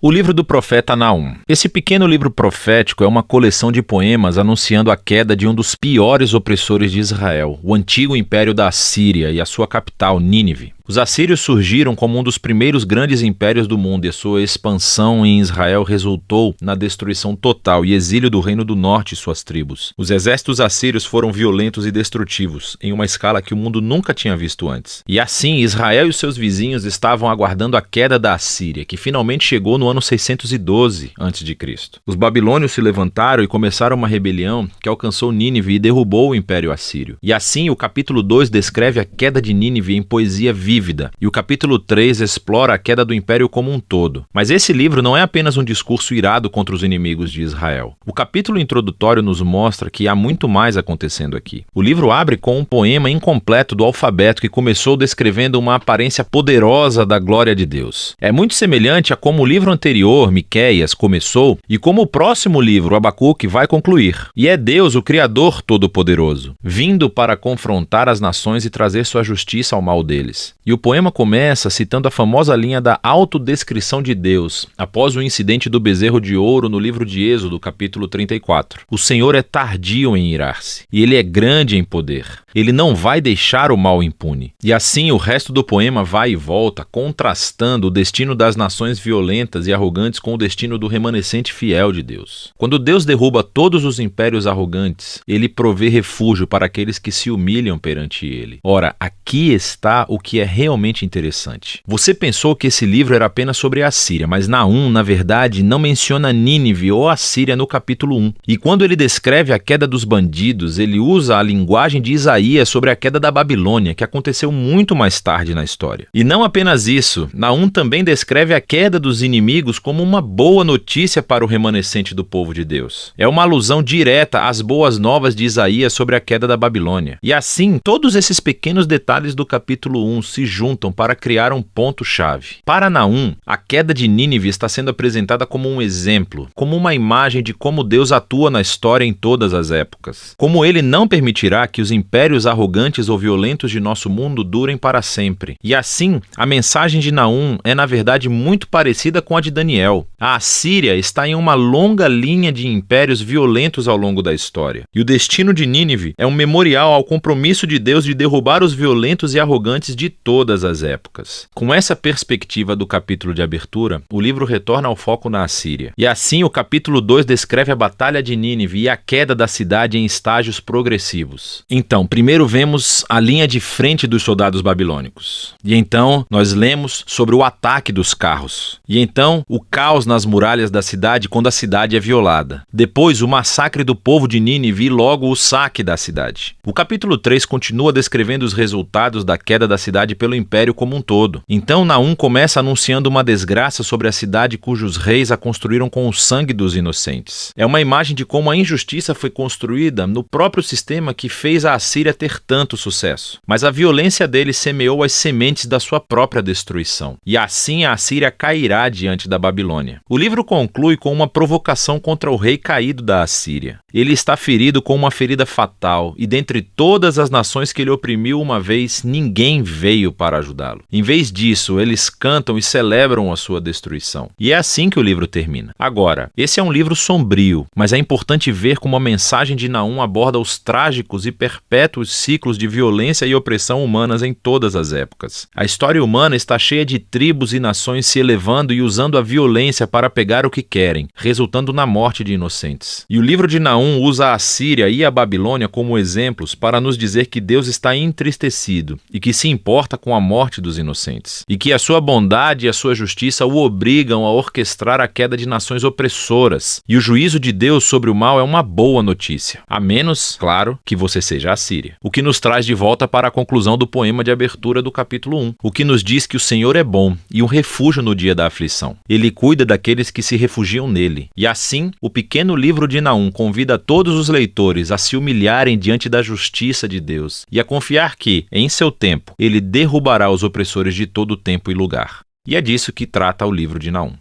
O livro do profeta Naum. Esse pequeno livro profético é uma coleção de poemas anunciando a queda de um dos piores opressores de Israel, o antigo império da Assíria e a sua capital, Nínive. Os assírios surgiram como um dos primeiros grandes impérios do mundo e a sua expansão em Israel resultou na destruição total e exílio do Reino do Norte e suas tribos. Os exércitos assírios foram violentos e destrutivos, em uma escala que o mundo nunca tinha visto antes. E assim, Israel e os seus vizinhos estavam aguardando a queda da Assíria, que finalmente chegou no ano 612 a.C. Os babilônios se levantaram e começaram uma rebelião que alcançou Nínive e derrubou o Império Assírio. E assim, o capítulo 2 descreve a queda de Nínive em poesia vívida, e o capítulo 3 explora a queda do Império como um todo. Mas esse livro não é apenas um discurso irado contra os inimigos de Israel. O capítulo introdutório nos mostra que há muito mais acontecendo aqui. O livro abre com um poema incompleto do alfabeto que começou descrevendo uma aparência poderosa da glória de Deus. É muito semelhante a como o livro anterior, Miqueias, começou e como o próximo livro, Abacuque, vai concluir. E é Deus, o Criador Todo-Poderoso, vindo para confrontar as nações e trazer sua justiça ao mal deles. E o poema começa citando a famosa linha da autodescrição de Deus, após o incidente do bezerro de ouro no livro de Êxodo, capítulo 34. O Senhor é tardio em irar-se, e Ele é grande em poder. Ele não vai deixar o mal impune. E assim o resto do poema vai e volta, contrastando o destino das nações violentas e arrogantes com o destino do remanescente fiel de Deus. Quando Deus derruba todos os impérios arrogantes, Ele provê refúgio para aqueles que se humilham perante Ele. Ora, aqui está o que é realmente interessante. Você pensou que esse livro era apenas sobre a Assíria, mas Naum, na verdade, não menciona Nínive ou Assíria no capítulo 1. E quando ele descreve a queda dos bandidos, ele usa a linguagem de Isaías sobre a queda da Babilônia, que aconteceu muito mais tarde na história. E não apenas isso, Naum também descreve a queda dos inimigos como uma boa notícia para o remanescente do povo de Deus. É uma alusão direta às boas novas de Isaías sobre a queda da Babilônia. E assim, todos esses pequenos detalhes do capítulo 1 se juntam para criar um ponto-chave. Para Naum, a queda de Nínive está sendo apresentada como um exemplo, como uma imagem de como Deus atua na história em todas as épocas. Como Ele não permitirá que os impérios arrogantes ou violentos de nosso mundo durem para sempre. E assim, a mensagem de Naum é na verdade muito parecida com a de Daniel. A Assíria está em uma longa linha de impérios violentos ao longo da história. E o destino de Nínive é um memorial ao compromisso de Deus de derrubar os violentos e arrogantes de todas as épocas. Com essa perspectiva do capítulo de abertura, o livro retorna ao foco na Assíria. E assim o capítulo 2 descreve a batalha de Nínive e a queda da cidade em estágios progressivos. Então, primeiro vemos a linha de frente dos soldados babilônicos. E então nós lemos sobre o ataque dos carros. E então o caos nas muralhas da cidade quando a cidade é violada. Depois o massacre do povo de Nínive e logo o saque da cidade. O capítulo 3 continua descrevendo os resultados da queda da cidade pelo império como um todo. Então Naum começa anunciando uma desgraça sobre a cidade cujos reis a construíram com o sangue dos inocentes. É uma imagem de como a injustiça foi construída no próprio sistema que fez a Assíria ter tanto sucesso. Mas a violência deles semeou as sementes da sua própria destruição. E assim a Assíria cairá diante da Babilônia. O livro conclui com uma provocação contra o rei caído da Assíria. Ele está ferido com uma ferida fatal, e dentre todas as nações que ele oprimiu uma vez, ninguém veio para ajudá-lo. Em vez disso, eles cantam e celebram a sua destruição. E é assim que o livro termina. Agora, esse é um livro sombrio, mas é importante ver como a mensagem de Naum aborda os trágicos e perpétuos ciclos de violência e opressão humanas em todas as épocas. A história humana está cheia de tribos e nações se elevando e usando a violência para pegar o que querem, resultando na morte de inocentes. E o livro de Naum usa a Assíria e a Babilônia como exemplos para nos dizer que Deus está entristecido e que se importa com a morte dos inocentes, e que a sua bondade e a sua justiça o obrigam a orquestrar a queda de nações opressoras, e o juízo de Deus sobre o mal é uma boa notícia, a menos, claro, que você seja a Assíria. O que nos traz de volta para a conclusão do poema de abertura do capítulo 1, o que nos diz que o Senhor é bom e um refúgio no dia da aflição. Ele cuida daqueles que se refugiam nele, e assim, o pequeno livro de Naum convida todos os leitores a se humilharem diante da justiça de Deus e a confiar que, em seu tempo, ele derrubará os opressores de todo tempo e lugar. E é disso que trata o livro de Naum.